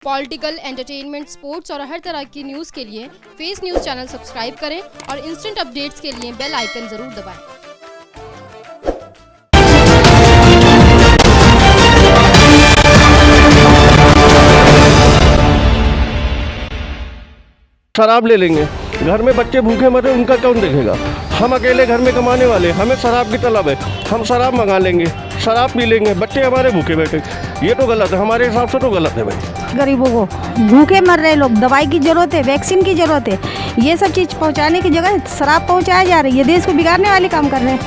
Political, entertainment, sports और हर तरह की न्यूज़ के लिए फेस न्यूज़ चैनल सब्सक्राइब करें और इंस्टेंट अपडेट्स के लिए बेल आइकन ज़रूर दबाएं। शराब ले लेंगे, घर में बच्चे भूखे मरे उनका कौन देखेगा। हम अकेले घर में कमाने वाले, हमें शराब की तलब है, हम शराब मंगा लेंगे, शराब पी लेंगे, बच्चे हमारे भूखे बैठे। ये तो गलत है, हमारे हिसाब से तो गलत है भाई। गरीबों को भूखे मर रहे लोग, दवाई की ज़रूरत है, वैक्सीन की ज़रूरत है, ये सब चीज़ पहुंचाने की जगह शराब पहुंचाई जा रही है। देश को बिगाड़ने वाले काम कर रहे हैं।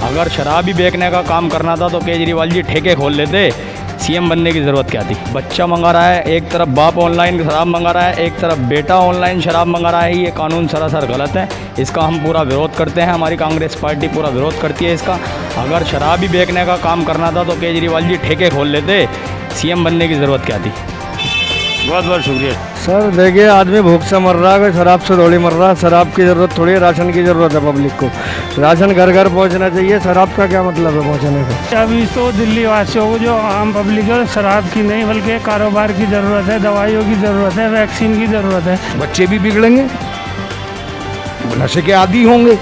अगर शराब ही बेचने का काम करना था तो केजरीवाल जी ठेके खोल लेते, सीएम बनने की ज़रूरत क्या थी। बच्चा मंगा रहा है, एक तरफ बाप ऑनलाइन शराब मंगा रहा है, एक तरफ बेटा ऑनलाइन शराब मंगा रहा है। ये कानून सरासर गलत है, इसका हम पूरा विरोध करते हैं। हमारी कांग्रेस पार्टी पूरा विरोध करती है इसका। अगर शराब ही बेचने का काम करना था तो केजरीवाल जी ठेके खोल लेते, सीएम बनने की ज़रूरत क्या थी। बहुत बहुत शुक्रिया सर। देखिए, आदमी भूख से मर रहा है, शराब से थोड़ी मर रहा है। शराब की ज़रूरत थोड़ी है, राशन की ज़रूरत है पब्लिक को। राशन घर घर पहुंचना चाहिए, शराब का क्या मतलब है पहुंचने का। अभी तो दिल्ली वासियों को, जो आम पब्लिक है, शराब की नहीं बल्कि कारोबार की ज़रूरत है, दवाइयों की ज़रूरत है, वैक्सीन की ज़रूरत है। बच्चे भी बिगड़ेंगे, नशे के आदी होंगे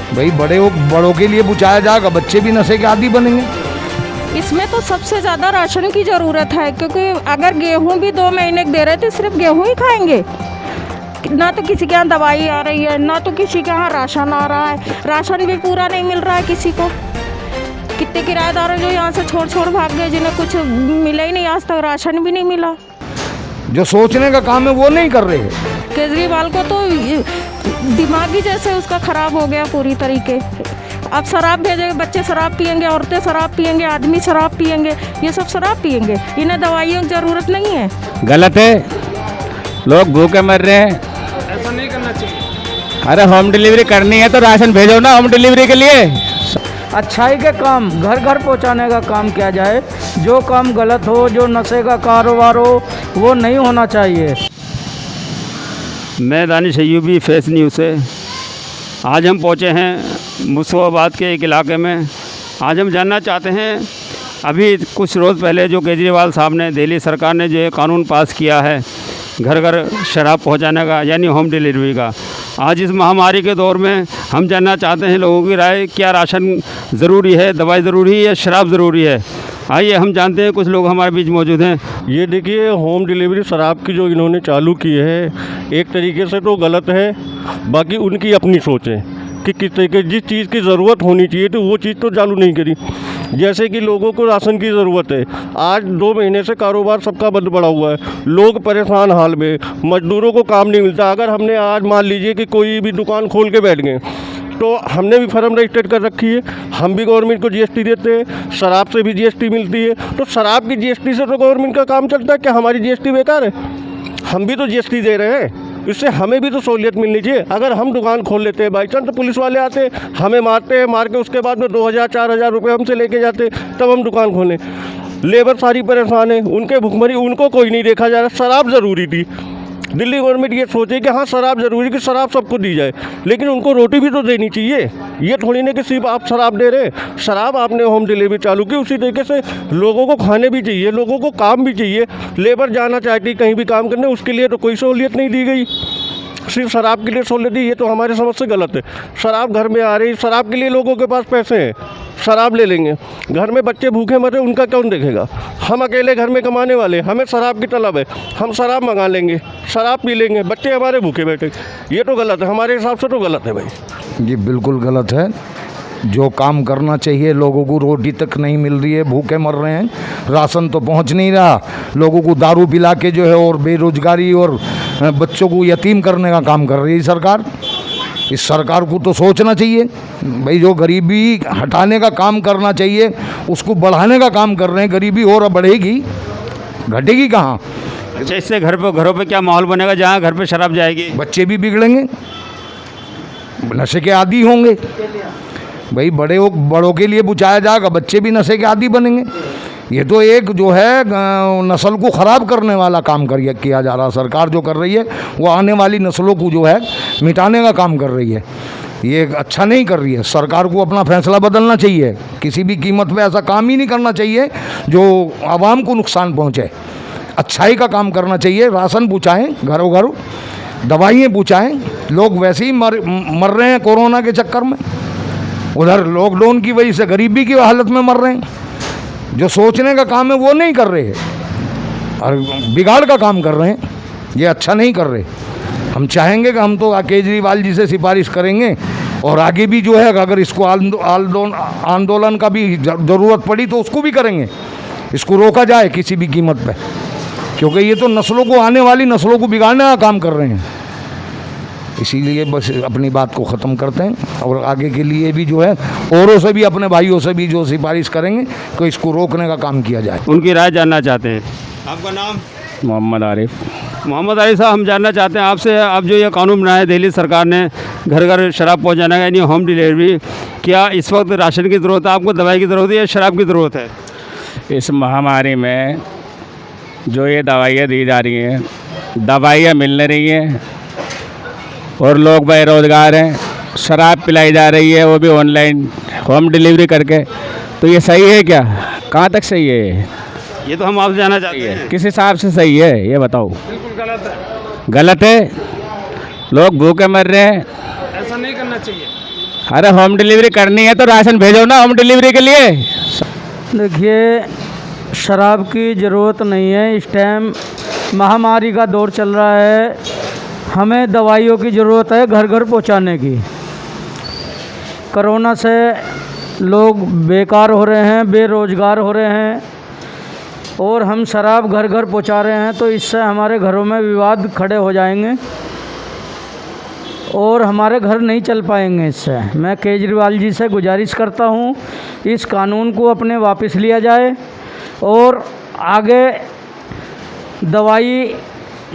भाई। बड़ों के लिए बुझाया जाएगा, बच्चे भी नशे के आदी बनेंगे। इसमें तो सबसे ज़्यादा राशन की ज़रूरत है, क्योंकि अगर गेहूँ भी 2 महीने दे रहे थे, सिर्फ गेहूँ ही खाएंगे। ना तो किसी के यहाँ दवाई आ रही है, ना तो किसी के यहाँ राशन आ रहा है। राशन भी पूरा नहीं मिल रहा है किसी को। कितने किराएदार हैं जो यहाँ से छोड़ भाग गए, जिन्हें कुछ मिला ही नहीं, आज तक राशन भी नहीं मिला। जो सोचने का काम है वो नहीं कर रहे हैं। केजरीवाल को तो दिमागी जैसे उसका खराब हो गया पूरी तरीके। अब शराब भेजेंगे, बच्चे शराब पियेंगे, औरतें शराब पियेंगे, आदमी शराब पियेंगे, ये सब शराब पियेंगे। इन्हें दवाइयों की ज़रूरत नहीं है। गलत है, लोग भूखे मर रहे हैं, ऐसा नहीं करना चाहिए। अरे होम डिलीवरी करनी है तो राशन भेजो ना होम डिलीवरी के लिए। अच्छाई के काम घर घर पहुंचाने का काम किया जाए। जो काम गलत हो, जो नशे का कारोबार हो, वो नहीं होना चाहिए। मैं दानिश अय्यूबी, फेस न्यूज़ से। आज हम पहुँचे हैं मुस्तफ़ाबाद के एक इलाके में। आज हम जानना चाहते हैं, अभी कुछ रोज़ पहले जो केजरीवाल साहब ने, दिल्ली सरकार ने जो कानून पास किया है घर घर शराब पहुंचाने का, यानी होम डिलीवरी का। आज इस महामारी के दौर में हम जानना चाहते हैं लोगों की राय, क्या राशन ज़रूरी है, दवाई ज़रूरी है या शराब ज़रूरी है। आइए हम जानते हैं, कुछ लोग हमारे बीच मौजूद हैं। ये देखिए, होम डिलीवरी शराब की जो इन्होंने चालू की है, एक तरीके से तो गलत है। बाकी उनकी अपनी सोच है कि किस तरीके, जिस चीज़ की ज़रूरत होनी चाहिए तो वो चीज़ तो चालू नहीं करी। जैसे कि लोगों को राशन की ज़रूरत है, आज 2 महीने से कारोबार सबका बंद पड़ा हुआ है, लोग परेशान हाल में, मजदूरों को काम नहीं मिलता। अगर हमने आज मान लीजिए कि कोई भी दुकान खोल के बैठ गए, तो हमने भी फर्म रजिस्टर्ड कर रखी है, हम भी गवर्नमेंट को जीएसटी देते हैं, शराब से भी जीएसटी मिलती है, तो शराब की जीएसटी से तो गवर्नमेंट का काम चलता है। क्या हमारी जीएसटी बेकार है? हम भी तो जीएसटी दे रहे हैं, इससे हमें भी तो सहूलियत मिलनी चाहिए। अगर हम दुकान खोल लेते हैं बाई चांस, तो पुलिस वाले आते हैं, हमें मारते हैं, मार के उसके बाद में 2000-4000 रुपये हमसे लेके जाते, तब हम दुकान खोलें। लेबर सारी परेशान है, उनके भुखमरी, उनको कोई नहीं देखा जा रहा। शराब ज़रूरी थी, दिल्ली गवर्नमेंट ये सोचे कि हाँ शराब ज़रूरी, कि शराब सबको दी जाए, लेकिन उनको रोटी भी तो देनी चाहिए। ये थोड़ी ना कि सिर्फ आप शराब दे रहे। शराब आपने होम डिलीवरी चालू की, उसी तरीके से लोगों को खाने भी चाहिए, लोगों को काम भी चाहिए। लेबर जाना चाहती कहीं भी काम करने, उसके लिए तो कोई सहूलियत नहीं दी गई, सिर्फ शराब के लिए सहूलियत दी। ये तो हमारे समझ से गलत है। शराब घर में आ रही, शराब के लिए लोगों के पास पैसे हैं, शराब ले लेंगे, घर में बच्चे भूखे मरे उनका कौन देखेगा। हम अकेले घर में कमाने वाले, हमें शराब की तलब है, हम शराब मंगा लेंगे, शराब पी लेंगे, बच्चे हमारे भूखे बैठे। ये तो गलत है, हमारे हिसाब से तो गलत है भाई। ये बिल्कुल गलत है। जो काम करना चाहिए, लोगों को रोटी तक नहीं मिल रही है, भूखे मर रहे हैं, राशन तो पहुंच नहीं रहा, लोगों को दारू पिला के जो है और बेरोजगारी और बच्चों को यतीम करने का काम कर रही है सरकार। इस सरकार को तो सोचना चाहिए भाई, जो गरीबी हटाने का काम करना चाहिए उसको बढ़ाने का काम कर रहे हैं। गरीबी और बढ़ेगी, घटेगी कहाँ। अच्छा, इससे घरों पे क्या माहौल बनेगा जहाँ घर पे शराब जाएगी? बच्चे भी बिगड़ेंगे, नशे के आदी होंगे भाई। बड़ों के लिए बुझाया जाएगा, बच्चे भी नशे के आदी बनेंगे। ये तो एक जो है नस्ल को ख़राब करने वाला काम किया जा रहा है। सरकार जो कर रही है वो आने वाली नस्लों को जो है मिटाने का काम कर रही है। ये अच्छा नहीं कर रही है। सरकार को अपना फैसला बदलना चाहिए, किसी भी कीमत पे ऐसा काम ही नहीं करना चाहिए जो आवाम को नुकसान पहुँचे। अच्छाई का काम करना चाहिए। राशन पहुँचाएँ घरों घर, दवाइयाँ पहुँचाएँ। लोग वैसे ही मर रहे हैं कोरोना के चक्कर में, उधर लॉकडाउन की वजह से गरीबी की हालत में मर रहे हैं। जो सोचने का काम है वो नहीं कर रहे हैं और बिगाड़ का काम कर रहे हैं, ये अच्छा नहीं कर रहे। हम चाहेंगे कि हम तो केजरीवाल जी से सिफारिश करेंगे और आगे भी जो है अगर इसको आंदोलन का भी ज़रूरत पड़ी तो उसको भी करेंगे, इसको रोका जाए किसी भी कीमत पे, क्योंकि ये तो नस्लों को, आने वाली नस्लों को बिगाड़ने का काम कर रहे हैं। इसीलिए बस अपनी बात को ख़त्म करते हैं और आगे के लिए भी जो है औरों से भी, अपने भाइयों से भी जो सिफारिश करेंगे कि इसको रोकने का काम किया जाए। उनकी राय जानना चाहते हैं। आपका नाम? मोहम्मद आरिफ। मोहम्मद अली साहब, हम जानना चाहते हैं आपसे, अब जो ये कानून बनाया है दिल्ली सरकार ने घर घर शराब पहुंचाने का, यानी होम डिलीवरी, क्या इस वक्त राशन की ज़रूरत है आपको, दवाई की ज़रूरत है या शराब की ज़रूरत है? इस महामारी में जो ये दवाइयाँ दी जा रही हैं, दवाइयाँ मिल नहीं रही हैं और लोग बेरोज़गार हैं, शराब पिलाई जा रही है वो भी ऑनलाइन होम डिलीवरी करके, तो ये सही है क्या? कहाँ तक सही है ये तो हम आपसे जानना चाहते हैं। किस हिसाब से सही है ये बताओ? बिल्कुल गलत है। गलत है, लोग भूखे मर रहे हैं, ऐसा नहीं करना चाहिए। अरे होम डिलीवरी करनी है तो राशन भेजो ना होम डिलीवरी के लिए। देखिए, शराब की ज़रूरत नहीं है। इस टाइम महामारी का दौर चल रहा है, हमें दवाइयों की ज़रूरत है घर घर पहुंचाने की। कोरोना से लोग बेकार हो रहे हैं, बेरोज़गार हो रहे हैं और हम शराब घर घर पहुंचा रहे हैं, तो इससे हमारे घरों में विवाद खड़े हो जाएंगे और हमारे घर नहीं चल पाएंगे। इससे मैं केजरीवाल जी से गुजारिश करता हूं, इस कानून को अपने वापस लिया जाए और आगे दवाई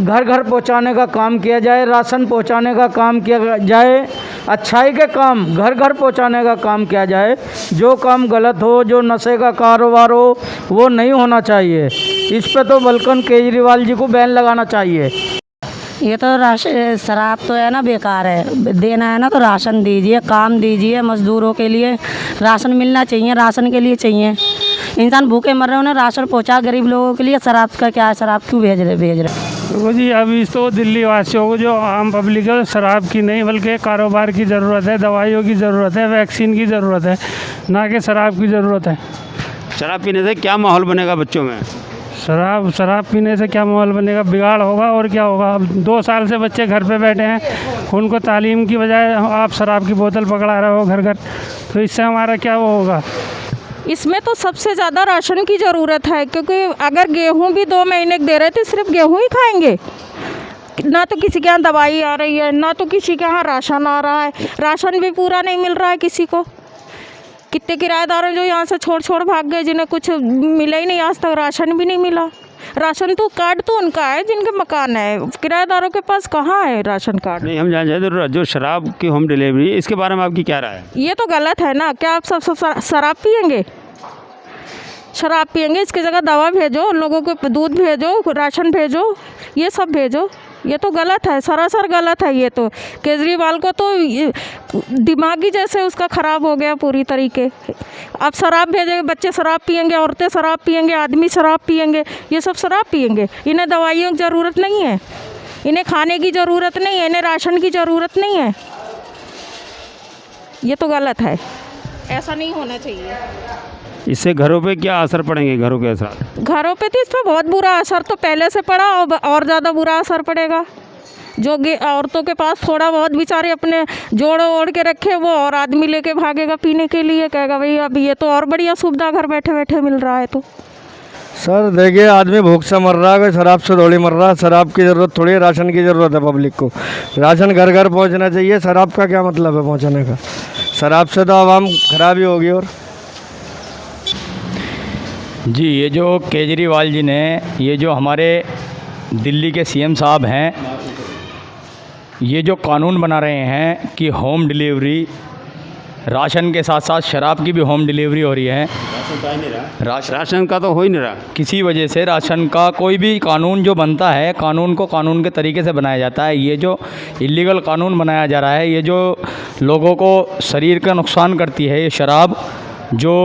घर घर पहुंचाने का काम किया जाए, राशन पहुंचाने का काम किया जाए, अच्छाई के काम घर घर पहुंचाने का काम किया जाए। जो काम गलत हो, जो नशे का कारोबार हो, वो नहीं होना चाहिए। इस पे तो बल्कि केजरीवाल जी को बैन लगाना चाहिए। ये तो राशन शराब तो है ना बेकार है, देना है ना तो राशन दीजिए, काम दीजिए, मज़दूरों के लिए राशन मिलना चाहिए, राशन के लिए चाहिए। इंसान भूखे मर रहे हैं, उन्हें राशन पहुंचा, गरीब लोगों के लिए शराब का क्या है, शराब क्यों भेज रहे? देखो जी, अभी तो दिल्ली वासियों को, जो आम पब्लिक है, शराब की नहीं बल्कि कारोबार की ज़रूरत है, दवाइयों की ज़रूरत है, वैक्सीन की ज़रूरत है, ना कि शराब की ज़रूरत है। शराब पीने से क्या माहौल बनेगा बच्चों में? शराब पीने से क्या माहौल बनेगा? बिगाड़ होगा और क्या होगा। अब 2 साल से बच्चे घर पे बैठे हैं, उनको तालीम की बजाय आप शराब की बोतल पकड़ा रहे हो घर घर, तो इससे हमारा क्या वो होगा? इसमें तो सबसे ज़्यादा राशन की ज़रूरत है, क्योंकि अगर गेहूं भी 2 महीने के दे रहे तो सिर्फ गेहूं ही खाएंगे, ना तो किसी के यहाँ दवाई आ रही है, ना तो किसी के यहाँ राशन आ रहा है। राशन भी पूरा नहीं मिल रहा है किसी को। कितने किराएदार हैं जो यहाँ से छोड़ भाग गए, जिन्हें कुछ मिला ही नहीं, आज तक राशन भी नहीं मिला। राशन तो कार्ड तो उनका है जिनके मकान है, किराएदारों के पास कहाँ है राशन कार्ड? नहीं, हम जानते हैं जो शराब की होम डिलीवरी, इसके बारे में आपकी क्या राय है? ये तो गलत है ना। क्या आप सब शराब पियेंगे? शराब पियेंगे, इसकी जगह दवा भेजो, लोगों को दूध भेजो, राशन भेजो, ये सब भेजो। ये तो गलत है, सरासर गलत है। ये तो केजरीवाल को तो दिमागी जैसे उसका ख़राब हो गया पूरी तरीके। आप शराब भेजेंगे, बच्चे शराब पियेंगे, औरतें शराब पियेंगे, आदमी शराब पियेंगे, ये सब शराब पियेंगे। इन्हें दवाइयों की ज़रूरत नहीं है, इन्हें खाने की ज़रूरत नहीं है, इन्हें राशन की ज़रूरत नहीं है। ये तो गलत है, ऐसा नहीं होना चाहिए। इससे घरों पे क्या असर पड़ेंगे? घरों के असर, घरों पे तो इस पर बहुत बुरा असर तो पहले से पड़ा और ज़्यादा बुरा असर पड़ेगा। जो औरतों के पास थोड़ा बहुत बेचारे अपने जोड़ ओढ़ के रखे, वो और आदमी लेके भागेगा पीने के लिए, कहेगा भाई अब ये तो और बढ़िया सुविधा घर बैठे बैठे मिल रहा है। तो सर देखिए, आदमी भूख से मर रहा है, शराब से थोड़ी मर रहा है। शराब की ज़रूरत थोड़ी है, राशन की ज़रूरत है पब्लिक को। राशन घर घर पहुंचना चाहिए। शराब का क्या मतलब है पहुंचाने का? शराब से तो आवाम खराब ही होगी। और जी, ये जो केजरीवाल जी ने, ये जो हमारे दिल्ली के सीएम साहब हैं, ये जो कानून बना रहे हैं कि होम डिलीवरी, राशन के साथ साथ शराब की भी होम डिलीवरी हो रही है। राशन का तो हो ही नहीं रहा। किसी वजह से राशन का कोई भी कानून जो बनता है, कानून को कानून के तरीके से बनाया जाता है। ये जो इलीगल कानून बनाया जा रहा है, ये जो लोगों को शरीर का नुकसान करती है, ये शराब जो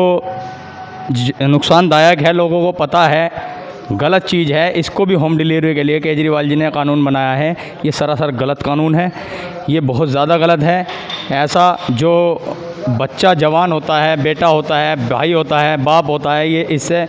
नुकसानदायक है, लोगों को पता है, गलत चीज़ है। इसको भी होम डिलीवरी के लिए केजरीवाल जी ने कानून बनाया है। ये सरासर गलत कानून है, ये बहुत ज़्यादा गलत है। ऐसा जो बच्चा जवान होता है, बेटा होता है, भाई होता है, बाप होता है, ये इससे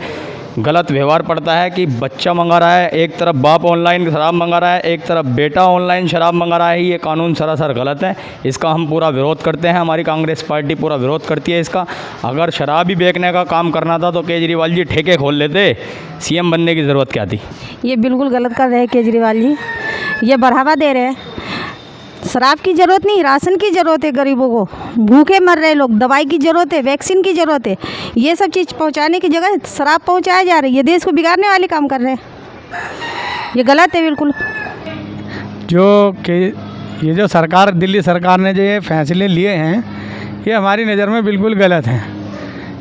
गलत व्यवहार पड़ता है कि बच्चा मंगा रहा है, एक तरफ बाप ऑनलाइन शराब मंगा रहा है, एक तरफ बेटा ऑनलाइन शराब मंगा रहा है। ये कानून सरासर गलत है। इसका हम पूरा विरोध करते हैं। हमारी कांग्रेस पार्टी पूरा विरोध करती है इसका। अगर शराब ही बेचने का काम करना था तो केजरीवाल जी ठेके खोल लेते, सीएम बनने की ज़रूरत क्या थी। ये बिल्कुल गलत कर रहे हैं केजरीवाल जी, ये बढ़ावा दे रहे हैं। शराब की ज़रूरत नहीं, राशन की ज़रूरत है। गरीबों को भूखे मर रहे लोग, दवाई की ज़रूरत है, वैक्सीन की ज़रूरत है। ये सब चीज़ पहुंचाने की जगह शराब पहुंचाया जा रही है। ये देश को बिगाड़ने वाले काम कर रहे हैं, ये गलत है बिल्कुल। ये जो सरकार, दिल्ली सरकार ने जो ये फैसले लिए हैं, ये हमारी नज़र में बिल्कुल गलत हैं।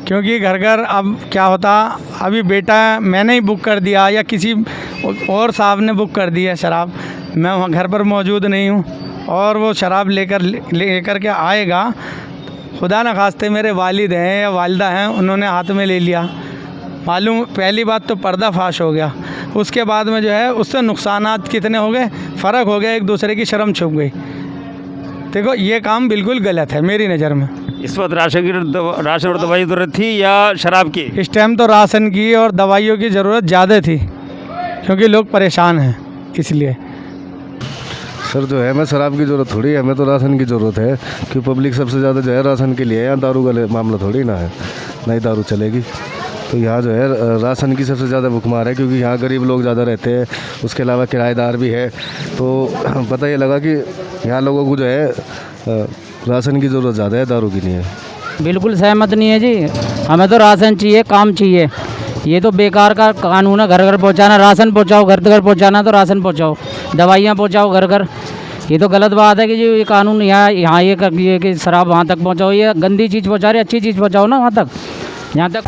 क्योंकि घर घर अब क्या होता, अभी बेटा मैंने ही बुक कर दिया या किसी और साहब ने बुक कर दिया शराब, मैं वहाँ घर पर मौजूद नहीं हूँ और वो शराब लेकर के आएगा, खुदा न खास्ते मेरे वालिद हैं या वालिदा हैं, उन्होंने हाथ में ले लिया, मालूम पहली बात तो पर्दाफाश हो गया। उसके बाद में जो है उससे नुकसानात कितने हो गए, फ़र्क हो गया, एक दूसरे की शर्म छुप गई। देखो ये काम बिल्कुल गलत है मेरी नज़र में। इस वक्त राशन और दवाई की ज़रूरत थी या शराब की? इस टाइम तो राशन की और दवाइयों की ज़रूरत ज़्यादा थी, क्योंकि लोग परेशान हैं इसलिए। सर जो है, मैं शराब की ज़रूरत थोड़ी है, हमें तो राशन की ज़रूरत है कि पब्लिक सबसे ज़्यादा जो है राशन के लिए, यहाँ दारू का मामला थोड़ी ना है, नहीं दारू चलेगी। तो यहाँ जो है राशन की सबसे ज़्यादा भुखमार है, क्योंकि यहाँ गरीब लोग ज़्यादा रहते हैं, उसके अलावा किराएदार भी है। तो पता ये लगा कि यहाँ लोगों को जो है राशन की ज़रूरत ज़्यादा है, दारू की नहीं है। बिल्कुल सहमत नहीं है जी, हमें तो राशन चाहिए, काम चाहिए। ये तो बेकार का कानून है, घर घर पहुंचाना, राशन पहुंचाओ, घर घर पहुंचाना तो राशन पहुंचाओ, दवाइयाँ पहुंचाओ घर घर। ये तो गलत बात है कि जो ये कानून यहाँ ये कर दिए कि शराब वहाँ तक पहुंचाओ। ये गंदी चीज़ पहुंचा रही है, अच्छी चीज़ पहुंचाओ ना वहाँ तक, यहाँ तक।